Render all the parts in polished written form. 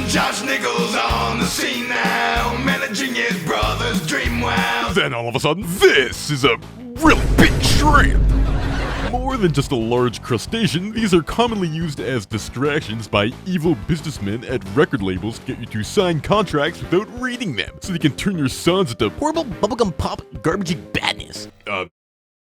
Josh Nichols on the scene now, managing his brother's dream wow. Then all of a sudden, this is a really big shrimp! More than just a large crustacean, these are commonly used as distractions by evil businessmen at record labels to get you to sign contracts without reading them, so they can turn your sons into horrible bubblegum pop garbagey badness.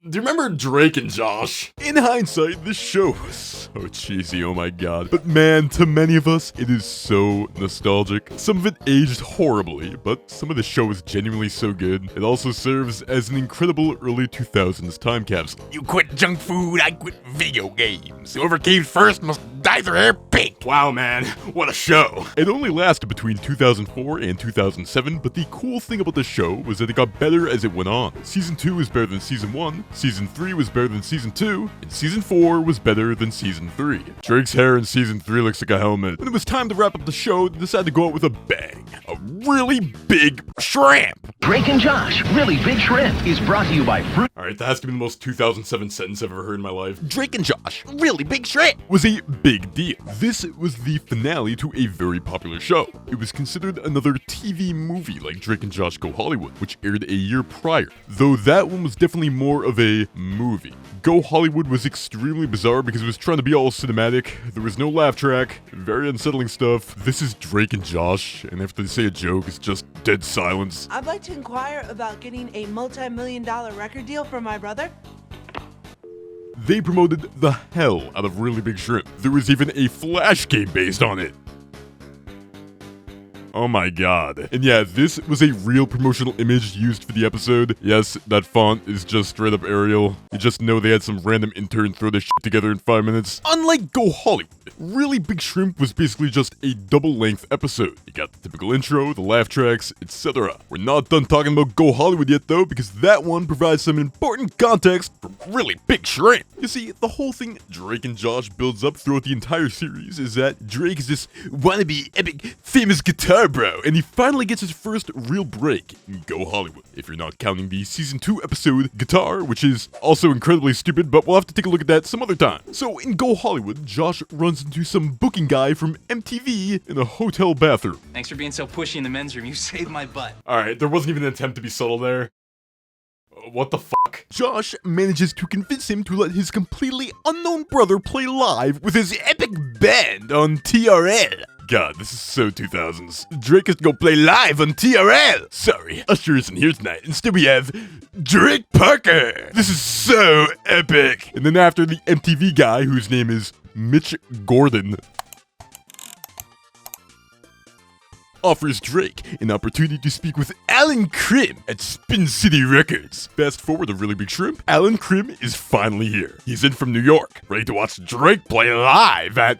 Do you remember Drake and Josh? In hindsight, this show was so cheesy, oh my god. But man, to many of us, it is so nostalgic. Some of it aged horribly, but some of the show is genuinely so good. It also serves as an incredible early 2000s time capsule. You quit junk food, I quit video games. Whoever came first must dye their hair pink. Wow, man, what a show. It only lasted between 2004 and 2007, but the cool thing about the show was that it got better as it went on. Season 2 was better than Season 1, Season 3 was better than Season 2, and Season 4 was better than Season 3. Drake's hair in Season 3 looks like a helmet. When it was time to wrap up the show, they decided to go out with a bang. A really big shrimp! Drake and Josh, Really Big Shrimp, is brought to you by Fruit. Alright, that has to be the most 2007 sentence I've ever heard in my life. Drake and Josh, Really Big Shrimp was a big deal. This was the finale to a very popular show. It was considered another TV movie like Drake and Josh Go Hollywood, which aired a year prior, though that one was definitely more of a movie. Go Hollywood was extremely bizarre because it was trying to be all cinematic. There was no laugh track, very unsettling stuff. This is Drake and Josh, and after they say a joke, it's just dead silence. I'd like to inquire about getting a multi-million-dollar record deal for my brother. They promoted the hell out of Really Big Shrimp. There was even a Flash game based on it. Oh my god. And yeah, this was a real promotional image used for the episode. Yes, that font is just straight up Arial. You just know they had some random intern throw this shit together in 5 minutes. Unlike Go Hollywood, Really Big Shrimp was basically just a double-length episode. You got the typical intro, the laugh tracks, etc. We're not done talking about Go Hollywood yet though, because that one provides some important context for Really Big Shrimp. You see, the whole thing Drake and Josh builds up throughout the entire series is that Drake is this wannabe epic famous guitar bro, and he finally gets his first real break in Go Hollywood. If you're not counting the Season 2 episode, Guitar, which is also incredibly stupid, but we'll have to take a look at that some other time. So in Go Hollywood, Josh runs into some booking guy from MTV in a hotel bathroom. Thanks for being so pushy in the men's room, you saved my butt. Alright, there wasn't even an attempt to be subtle there. What the fuck? Josh manages to convince him to let his completely unknown brother play live with his epic band on TRL. God, this is so 2000s. Drake is gonna play live on TRL! Sorry, Usher isn't here tonight. Instead we have Drake Parker! This is so epic! And then after the MTV guy, whose name is Mitch Gordon, offers Drake an opportunity to speak with Alan Krim at Spin City Records. Fast forward to Really Big Shrimp, Alan Krim is finally here. He's in from New York, ready to watch Drake play live at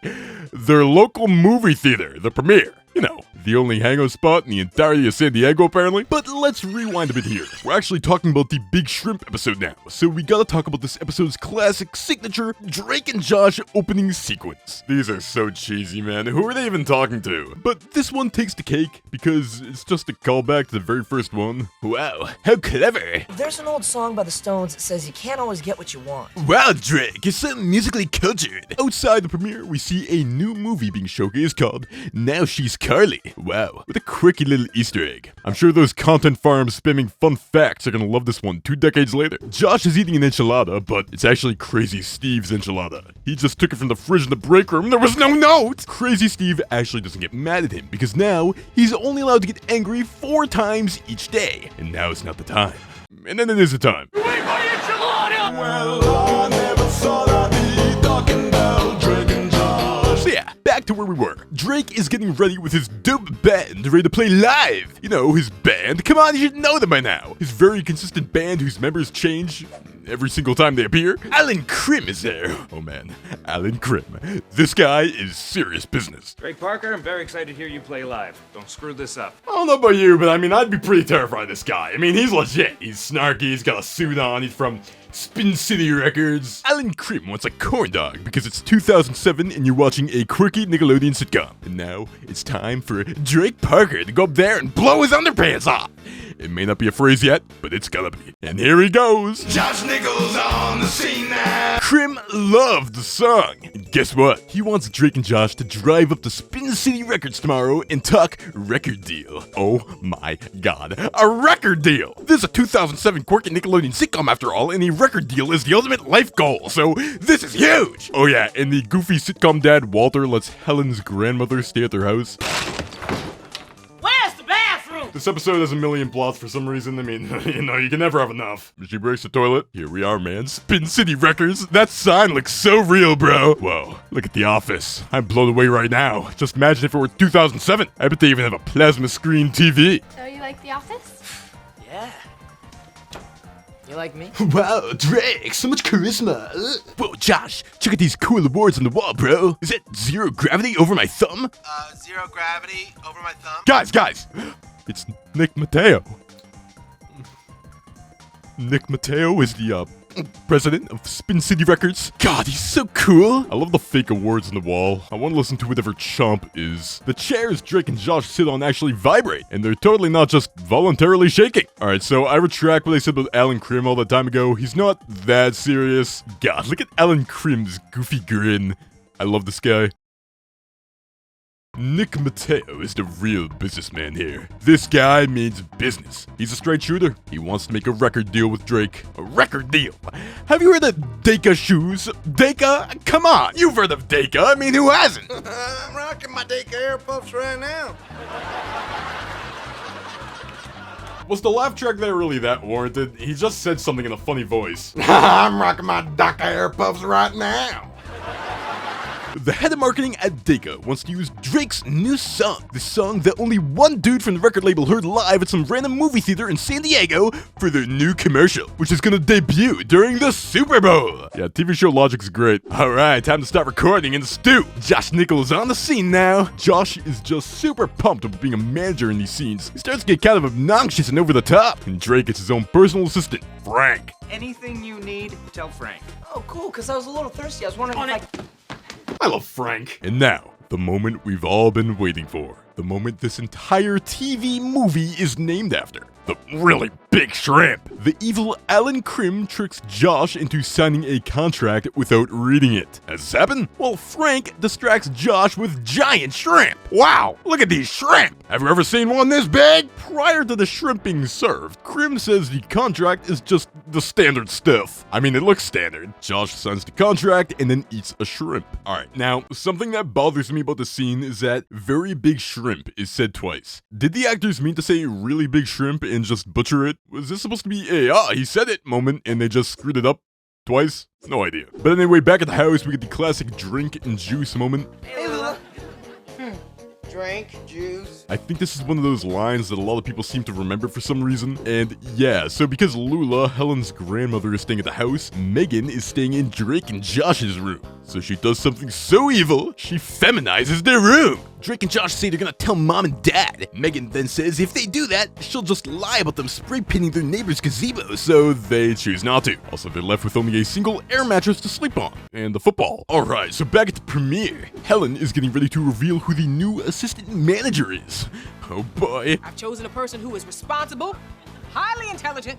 their local movie theater, the Premiere. You know, the only hangout spot in the entirety of San Diego, apparently. But let's rewind a bit here. We're actually talking about the Big Shrimp episode now, so we gotta talk about this episode's classic signature Drake and Josh opening sequence. These are so cheesy, man. Who are they even talking to? But this one takes the cake because it's just a callback to the very first one. Wow, how clever. There's an old song by the Stones that says you can't always get what you want. Wow, Drake, you're so musically cultured. Outside the premiere, we see a new movie being showcased called Now She's Carly. Wow, with a quirky little Easter egg. I'm sure those content farms spamming fun facts are gonna love this one 2 decades later. Josh is eating an enchilada, but it's actually Crazy Steve's enchilada. He just took it from the fridge in the break room. There was no note! Crazy Steve actually doesn't get mad at him because now he's only allowed to get angry 4 times each day. And now is not the time. And then it is the time. Wait for enchilada! Well, I never thought I'd be talking about Drake and Josh. So yeah, back to where we were. Drake is getting ready with his dope band ready to play live. You know, his band. Come on, you should know them by now. His very consistent band whose members change every single time they appear. Alan Krim is there. Oh man, Alan Krim. This guy is serious business. Drake Parker, I'm very excited to hear you play live. Don't screw this up. I don't know about you, but I mean, I'd be pretty terrified of this guy. I mean, he's legit. He's snarky, he's got a suit on, he's from Spin City Records. Alan Krim wants a corn dog because it's 2007 and you're watching a quirky Nickelodeon sitcom. And now it's time for Drake Parker to go up there and blow his underpants off. It may not be a phrase yet, but it's gonna be. And here he goes. Josh Nichols on the scene now. Krim loved the song. And guess what? He wants Drake and Josh to drive up to Spin City Records tomorrow and talk record deal. Oh my god, a record deal! This is a 2007 quirky Nickelodeon sitcom after all, and a record deal is the ultimate life goal, so this is huge! Oh yeah, and the goofy sitcom dad Walter lets Helen's grandmother stay at their house. Where's the bathroom? This episode has a million plots for some reason. I mean, you can never have enough. She breaks the toilet. Here we are, man. Spin City Records. That sign looks so real, bro. Whoa, look at the office. I'm blown away right now. Just imagine if it were 2007. I bet they even have a plasma screen TV. So you like The Office? Yeah. You like me? Wow, Drake, so much charisma. Whoa, Josh, check out these cool awards on the wall, bro. Is that zero gravity over my thumb? Zero gravity over my thumb. Guys, it's Nick Mateo. Nick Mateo is the, president of Spin City Records. God, he's so cool. I love the fake awards on the wall. I want to listen to whatever chomp is. The chairs Drake and Josh sit on actually vibrate, and they're totally not just voluntarily shaking. Alright, so I retract what I said about Alan Krim all that time ago. He's not that serious. God, look at Alan Krim's goofy grin. I love this guy. Nick Mateo is the real businessman here. This guy means business. He's a straight shooter. He wants to make a record deal with Drake. A record deal? Have you heard of DAKA shoes? DAKA? Come on, you've heard of DAKA. I mean, who hasn't? I'm rocking my DAKA Air Puffs right now. Was the laugh track there really that warranted? He just said something in a funny voice. I'm rocking my DAKA Air Puffs right now. The head of marketing at DAKA wants to use Drake's new song, the song that only one dude from the record label heard live at some random movie theater in San Diego for their new commercial, which is gonna debut during the Super Bowl. Yeah, TV show logic's great. Alright, time to start recording in the stew. Josh Nichols on the scene now. Josh is just super pumped about being a manager in these scenes. He starts to get kind of obnoxious and over the top, and Drake gets his own personal assistant, Frank. Anything you need, tell Frank. Oh, cool, because I was a little thirsty. I was wondering if I love Frank. And now, the moment we've all been waiting for. The moment this entire TV movie is named after. The really big shrimp. The evil Alan Krim tricks Josh into signing a contract without reading it. As this happen? Well, Frank distracts Josh with giant shrimp. Wow, look at these shrimp. Have you ever seen one this big? Prior to the shrimp being served, Krim says the contract is just the standard stuff. I mean, it looks standard. Josh signs the contract and then eats a shrimp. Alright, now, something that bothers me about the scene is that very big shrimp is said twice. Did the actors mean to say really big shrimp and just butcher it? Was this supposed to be a, he said it moment and they just screwed it up twice? No idea. But anyway, back at the house, we get the classic drink and juice moment. Hey, Lula. Drink, juice. I think this is one of those lines that a lot of people seem to remember for some reason. And yeah, so because Lula, Helen's grandmother, is staying at the house, Megan is staying in Drake and Josh's room. So she does something so evil, she feminizes their room. Drake and Josh say they're gonna tell mom and dad. Megan then says if they do that, she'll just lie about them spray painting their neighbor's gazebo, so they choose not to. Also, they're left with only a single air mattress to sleep on, and the football. Alright, so back at the premiere, Helen is getting ready to reveal who the new assistant manager is. Oh boy. I've chosen a person who is responsible, highly intelligent,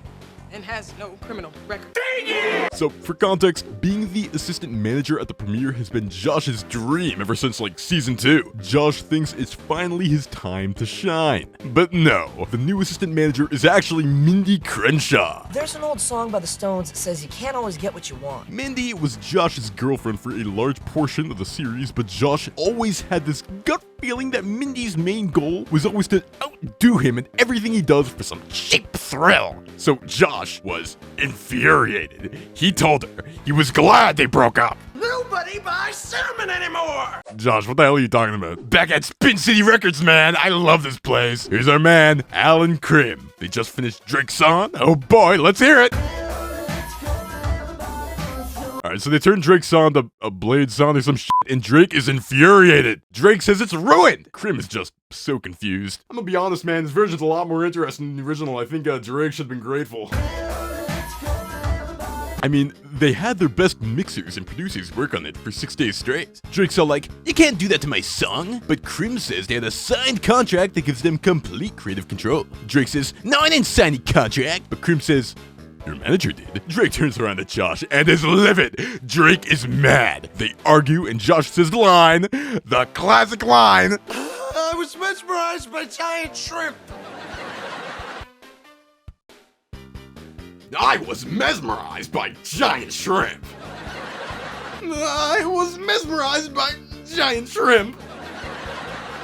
and has no criminal record. So, for context, being the assistant manager at the premiere has been Josh's dream ever since, like, season 2. Josh thinks it's finally his time to shine. But no, the new assistant manager is actually Mindy Crenshaw. There's an old song by the Stones that says you can't always get what you want. Mindy was Josh's girlfriend for a large portion of the series, but Josh always had this gut feeling that Mindy's main goal was always to outdo him in everything he does for some cheap thrill. So Josh was infuriated. He told her he was glad they broke up. Nobody buys cinnamon anymore. Josh, what the hell are you talking about? Back at Spin City Records, man. I love this place. Here's our man, Alan Krim. They just finished Drake's song. Oh boy, let's hear it. Alright, so they turned Drake's song to a Blade song or some shit, and Drake is infuriated. Drake says it's ruined. Krim is just so confused. I'm gonna be honest, man, this version's a lot more interesting than the original. I think Drake should have been grateful. I mean, they had their best mixers and producers work on it for 6 days straight. Drake's all like, you can't do that to my song. But Krim says they had a signed contract that gives them complete creative control. Drake says, no, I didn't sign any contract. But Krim says, your manager did. Drake turns around to Josh and is livid. Drake is mad. They argue and Josh says the line, the classic line. I was mesmerized by giant shrimp. I was mesmerized by giant shrimp. I was mesmerized by giant shrimp.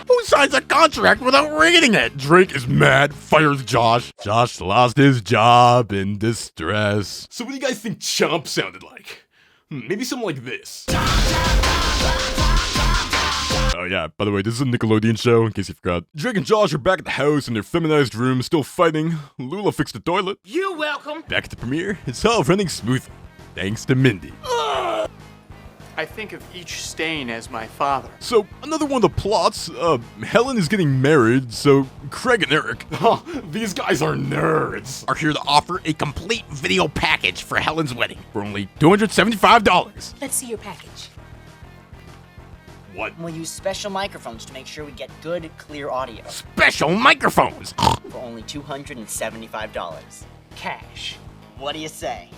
Who signs a contract without reading it? Drake is mad, fires Josh. Josh lost his job in distress. So what do you guys think Chomp sounded like? Maybe something like this. Oh yeah, by the way, this is a Nickelodeon show, in case you forgot. Drake and Josh are back at the house in their feminized room, still fighting. Lula fixed the toilet. You welcome. Back at the premiere, it's all running smoothly, thanks to Mindy. I think of each stain as my father. So, another one of the plots, Helen is getting married, so Craig and Eric, These guys are nerds. Are here to offer a complete video package for Helen's wedding for only $275. Let's see your package. What? We'll use special microphones to make sure we get good, clear audio. Special microphones. For only $275. Cash. What do you say?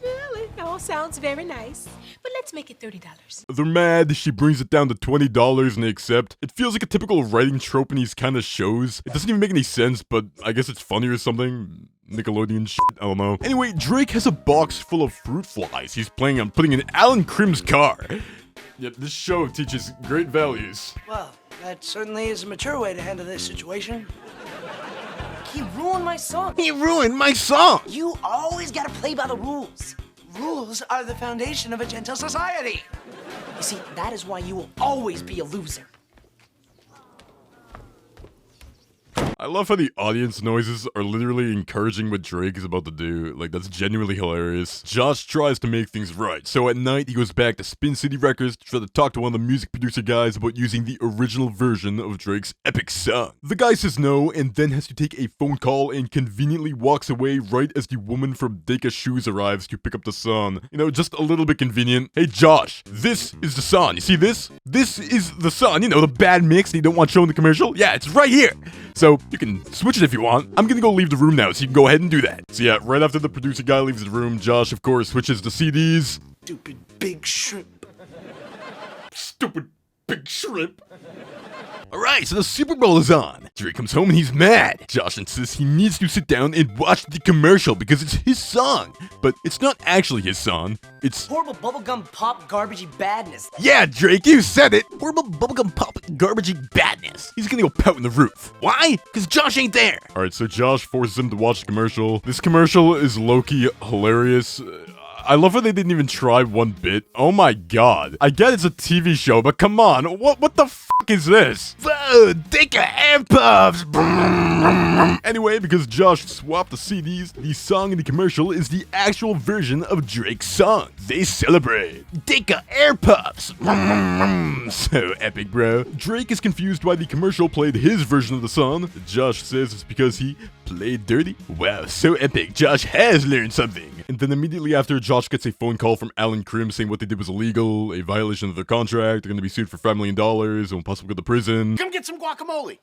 Well, it all sounds very nice, but let's make it $30. they're mad, she brings it down to $20 and they accept. It feels like a typical writing trope in these kind of shows. It doesn't even make any sense, but I guess it's funny or something. Nickelodeon shit, I don't know. Anyway, Drake has a box full of fruit flies he's planning on putting in Alan Krim's car. Yep, this show teaches great values. Well, that certainly is a mature way to handle this situation. He ruined my song. He ruined my song. You always gotta play by the rules. Rules are the foundation of a gentle society. You see, that is why you will always be a loser. I love how the audience noises are literally encouraging what Drake is about to do. Like, that's genuinely hilarious. Josh tries to make things right, so at night he goes back to Spin City Records to try to talk to one of the music producer guys about using the original version of Drake's epic song. The guy says no, and then has to take a phone call and conveniently walks away right as the woman from DAKA Shoes arrives to pick up the song. You know, just a little bit convenient. Hey Josh, this is the song. You see this? This is the song. You know, the bad mix that you don't want shown in the commercial? Yeah, it's right here. So, you can switch it if you want. I'm gonna go leave the room now, so you can go ahead and do that. So yeah, right after the producer guy leaves the room, Josh, of course, switches to CDs. Stupid big shrimp. Stupid big shrimp. Alright, so the Super Bowl is on. Drake comes home and he's mad. Josh insists he needs to sit down and watch the commercial because it's his song. But it's not actually his song. It's horrible bubblegum pop garbagey badness. Yeah, Drake, you said it. Horrible bubblegum pop garbagey badness. He's gonna go pout on the roof. Why? Because Josh ain't there. Alright, so Josh forces him to watch the commercial. This commercial is low-key hilarious. I love how they didn't even try one bit. Oh my god. I get it's a TV show, but come on. What the fuck is this? Whoa, DAKA air puffs. Anyway, because Josh swapped the CDs, the song in the commercial is the actual version of Drake's song. They celebrate. DAKA air puffs. So epic, bro. Drake is confused why the commercial played his version of the song. Josh says it's because he played dirty. Wow, so epic. Josh has learned something. And then immediately after, Josh gets a phone call from Alan Krim saying what they did was illegal, a violation of their contract, they're gonna be sued for $5 million, and will possibly go to prison. Come get some guacamole.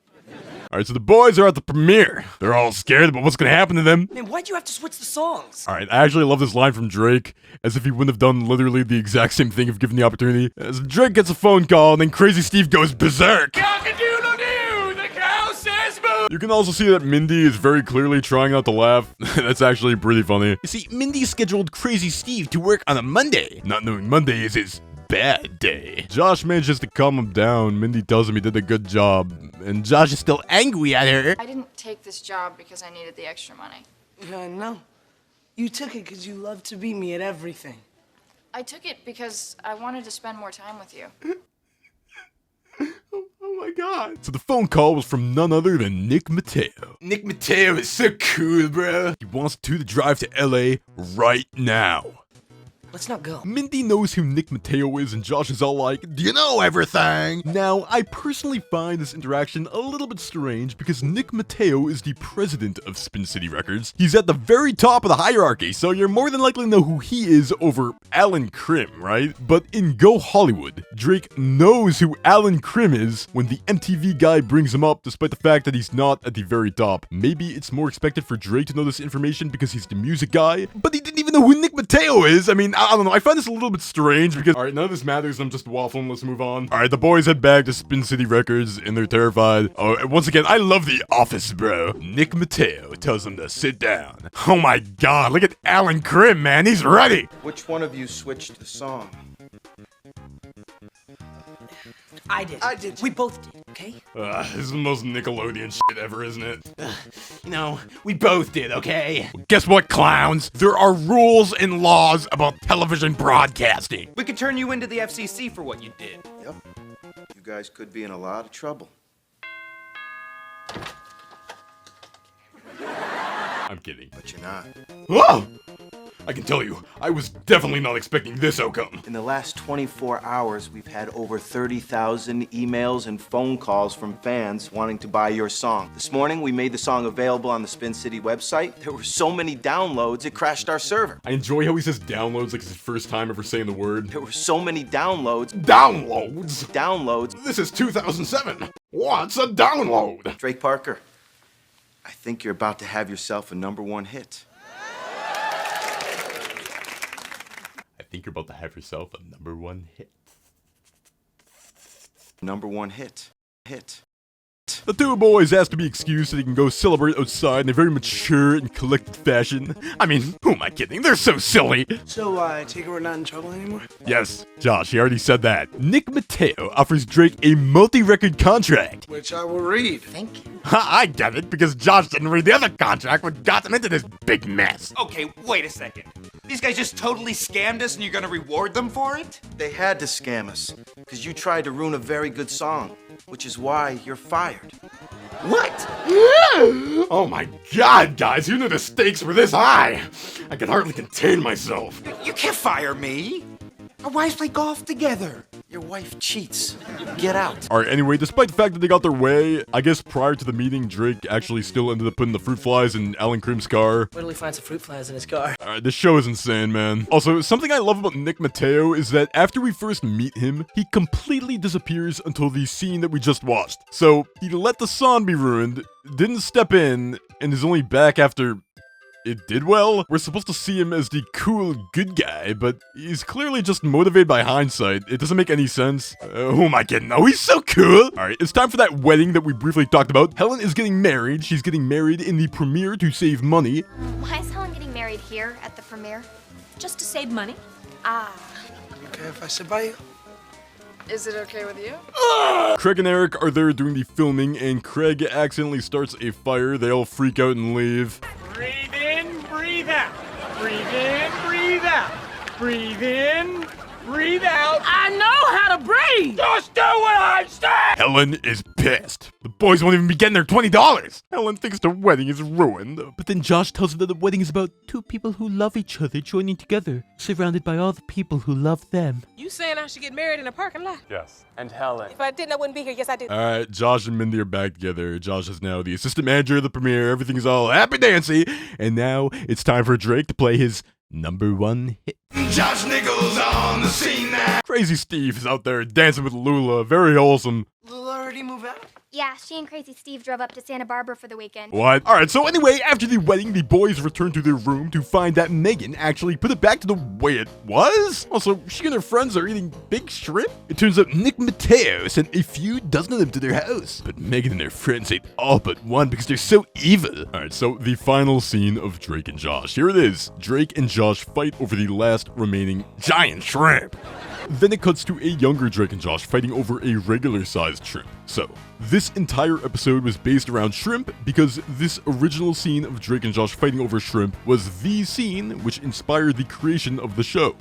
Alright, so the boys are at the premiere. They're all scared about what's gonna happen to them. Man, why'd you have to switch the songs? Alright, I actually love this line from Drake, as if he wouldn't have done literally the exact same thing if given the opportunity. As Drake gets a phone call, and then Crazy Steve goes berserk. Cock-a-doodle-doo, the cow says boo. You can also see that Mindy is very clearly trying not to laugh. That's actually pretty funny. You see, Mindy scheduled Crazy Steve to work on a Monday, not knowing Monday is his bad day. Josh manages to calm him down. Mindy tells him he did a good job, and Josh is still angry at her. I didn't take this job because I needed the extra money. No. You took it because you love to beat me at everything. I took it because I wanted to spend more time with you. Oh my god. So the phone call was from none other than Nick Mateo. Nick Mateo is so cool, bro. He wants to drive to LA right now. Let's not go. Mindy knows who Nick Mateo is, and Josh is all like, "Do you know everything?" Now, I personally find this interaction a little bit strange because Nick Mateo is the president of Spin City Records. He's at the very top of the hierarchy, so you're more than likely to know who he is over Alan Krim, right? But in Go Hollywood, Drake knows who Alan Krim is when the MTV guy brings him up, despite the fact that he's not at the very top. Maybe it's more expected for Drake to know this information because he's the music guy, but he didn't even know who Nick Mateo is. I mean, I don't know. I find this a little bit strange because, alright, none of this matters. I'm just waffling. Let's move on. Alright, the boys head back to Spin City Records and they're terrified. Oh, and once again, I love The Office, bro. Nick Mateo tells them to sit down. Oh my god, look at Alan Krim, man. He's ready. Which one of you switched the song? I did. I did. We both did, okay? This is the most Nickelodeon shit ever, isn't it? You know, we both did, okay? Well, guess what, clowns? There are rules and laws about television broadcasting. We could turn you into the FCC for what you did. Yep. You guys could be in a lot of trouble. I'm kidding. But you're not. Oh! I can tell you, I was definitely not expecting this outcome. In the last 24 hours, we've had over 30,000 emails and phone calls from fans wanting to buy your song. This morning, we made the song available on the Spin City website. There were so many downloads, it crashed our server. I enjoy how he says downloads like it's his first time ever saying the word. There were so many downloads. Downloads? Downloads. This is 2007. What's a download? Drake Parker, I think you're about to have yourself a #1 hit. I think you're about to have yourself a #1 hit. #1 hit. Hit. The two boys ask to be excused so they can go celebrate outside in a very mature and collected fashion. I mean, who am I kidding? They're so silly. So, I take it we're not in trouble anymore? Yes, Josh, he already said that. Nick Mateo offers Drake a multi-record contract. Which I will read. Thank you. I get it, because Josh didn't read the other contract what got them into this big mess. Okay, wait a second. These guys just totally scammed us and you're gonna reward them for it? They had to scam us, because you tried to ruin a very good song, which is why you're fired. What? Oh my god, guys, who knew the stakes were this high? I can hardly contain myself. You can't fire me. Our wives play golf together. Your wife cheats. Get out. Alright, anyway, despite the fact that they got their way, I guess prior to the meeting, Drake actually still ended up putting the fruit flies in Alan Krim's car. Where till he finds some fruit flies in his car? Alright, this show is insane, man. Also, something I love about Nick Mateo is that after we first meet him, he completely disappears until the scene that we just watched. So, he let the song be ruined, didn't step in, and is only back after it did well. We're supposed to see him as the cool good guy, but he's clearly just motivated by hindsight. It doesn't make any sense. Who am I kidding? Oh, he's so cool. Alright, it's time for that wedding that we briefly talked about. Helen is getting married. She's getting married in the premiere to save money. Why is Helen getting married here at the premiere? Just to save money. Ah. Okay if I sit by you? Is it okay with you? Craig and Eric are there doing the filming, and Craig accidentally starts a fire. They all freak out and leave. Breathe in, breathe out. Breathe in, breathe out. Breathe in, breathe out. I know how to breathe! Just do what I say! Helen is pissed. The boys won't even be getting their $20. Helen thinks the wedding is ruined. But then Josh tells her that the wedding is about two people who love each other joining together, surrounded by all the people who love them. You saying I should get married in a parking lot? Yes. And Helen. If I didn't, I wouldn't be here. Yes, I did. Alright, Josh and Mindy are back together. Josh is now the assistant manager of the premiere. Everything's all happy dancy. And now it's time for Drake to play his #1 hit. Josh Nichols on the scene now. Crazy Steve is out there dancing with Lula. Very wholesome. Lula already moved out? Yeah, she and Crazy Steve drove up to Santa Barbara for the weekend. What? Alright, so anyway, after the wedding, the boys return to their room to find that Megan actually put it back to the way it was. Also, she and her friends are eating big shrimp. It turns out Nick Mateo sent a few dozen of them to their house. But Megan and her friends ate all but one because they're so evil. Alright, so the final scene of Drake and Josh. Here it is. Drake and Josh fight over the last remaining giant shrimp. Then it cuts to a younger Drake and Josh fighting over a regular-sized shrimp. So, this entire episode was based around shrimp because this original scene of Drake and Josh fighting over shrimp was the scene which inspired the creation of the show.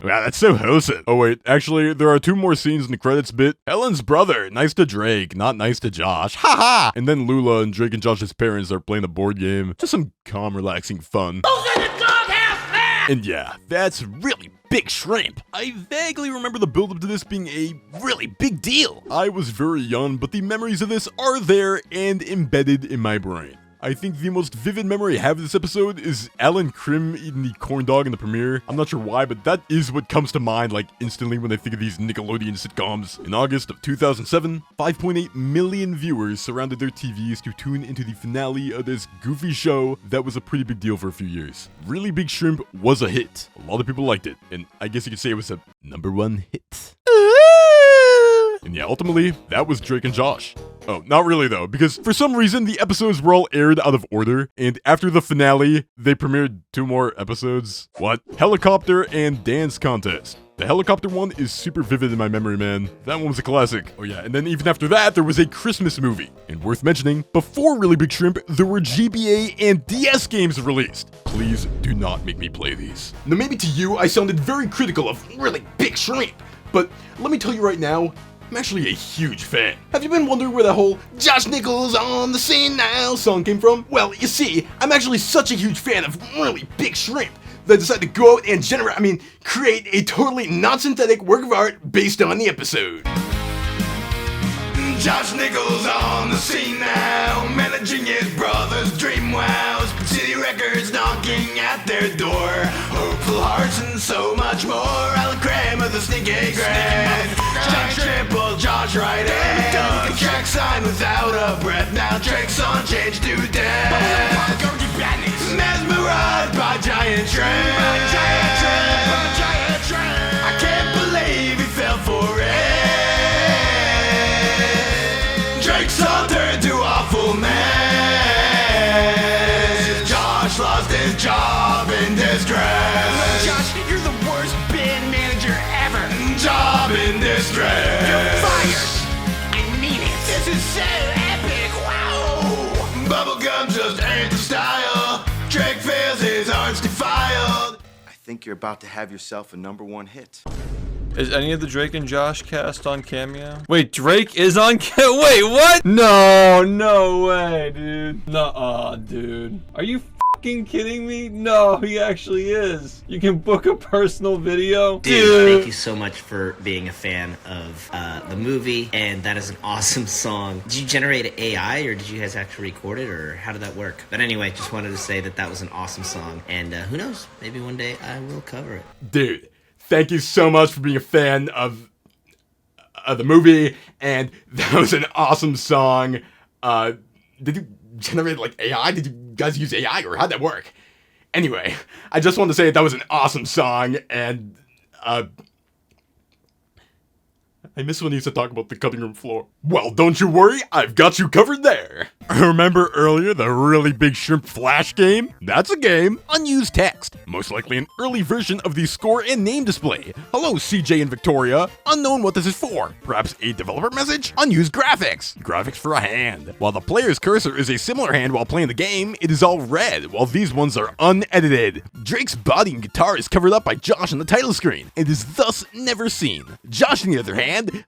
Wow, that's so wholesome. Oh wait, actually, there are two more scenes in the credits bit. Helen's brother, nice to Drake, not nice to Josh. Haha! And then Lula and Drake and Josh's parents are playing a board game. Just some calm, relaxing fun. Those are the doghouse men! And yeah, that's really big shrimp. I vaguely remember the build-up to this being a really big deal. I was very young, but the memories of this are there and embedded in my brain. I think the most vivid memory I have of this episode is Alan Krim eating the corn dog in the premiere. I'm not sure why, but that is what comes to mind like instantly when I think of these Nickelodeon sitcoms. In August of 2007, 5.8 million viewers surrounded their TVs to tune into the finale of this goofy show that was a pretty big deal for a few years. Really Big Shrimp was a hit. A lot of people liked it, and I guess you could say it was a #1 hit. And yeah, ultimately, that was Drake and Josh. Oh, not really though, because for some reason, the episodes were all aired out of order, and after the finale, they premiered 2 more episodes. What? Helicopter and Dance Contest. The helicopter one is super vivid in my memory, man. That one was a classic. Oh yeah, and then even after that, there was a Christmas movie. And worth mentioning, before Really Big Shrimp, there were GBA and DS games released. Please do not make me play these. Now maybe to you, I sounded very critical of Really Big Shrimp, but let me tell you right now, I'm actually a huge fan. Have you been wondering where that whole Josh Nichols on the scene now song came from? Well, you see, I'm actually such a huge fan of Really Big Shrimp that I decided to go out and create a totally non-synthetic work of art based on the episode. Josh Nichols on the scene now, managing his brother's dream wows. City Records knocking at their door, hopeful hearts and so much more. Alan Krim of the sneaky Grin, Josh Triple, Josh right in. Track sign without a breath, now tricks on change to death. Mesmerized by giant trend. I can't believe he fell for it. Drake's all turned to awful mess. Josh lost his job in distress. Josh, you're the worst band manager ever. Job in distress. You're fired. I mean it. This is so epic. Wow. Bubblegum just ain't the style. Drake feels his heart's defiled. I think you're about to have yourself a #1 hit. Is any of the Drake and Josh cast on Cameo? Wait, Drake is on wait, what? No way, dude. Nuh-uh, dude. Are you fucking kidding me? No, he actually is. You can book a personal video? Dude, thank you so much for being a fan of the movie, and that is an awesome song. Did you generate an AI, or did you guys actually record it, or how did that work? But anyway, just wanted to say that that was an awesome song, and who knows, maybe one day I will cover it. Dude, thank you so much for being a fan of the movie, and that was an awesome song. Did you generate like AI? Did you guys use AI, or how'd that work? Anyway, I just wanted to say that was an awesome song, and I miss when he used to talk about the cutting room floor. Well, don't you worry, I've got you covered there. Remember earlier the Really Big Shrimp Flash game? That's a game. Unused text. Most likely an early version of the score and name display. Hello, CJ and Victoria. Unknown what this is for. Perhaps a developer message? Unused graphics. Graphics for a hand. While the player's cursor is a similar hand while playing the game, it is all red, while these ones are unedited. Drake's body and guitar is covered up by Josh on the title screen, and is thus never seen. Josh, on the other hand,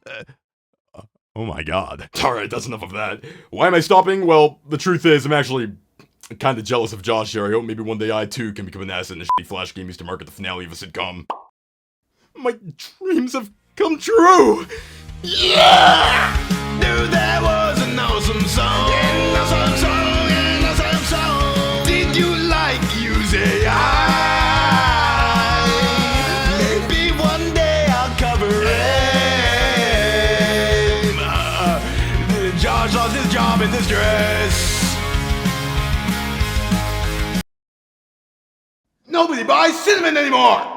oh my god. Alright, that's enough of that. Why am I stopping? Well, the truth is, I'm actually kind of jealous of Josh here. I hope maybe one day I too can become an asset in a shitty Flash game used to market the finale of a sitcom. My dreams have come true! Yeah! Dude, that was an awesome song. An awesome song, an awesome song. Did you like use AI? Maybe one day I'll cover it. Josh lost his job in this dress. Nobody buys cinnamon anymore!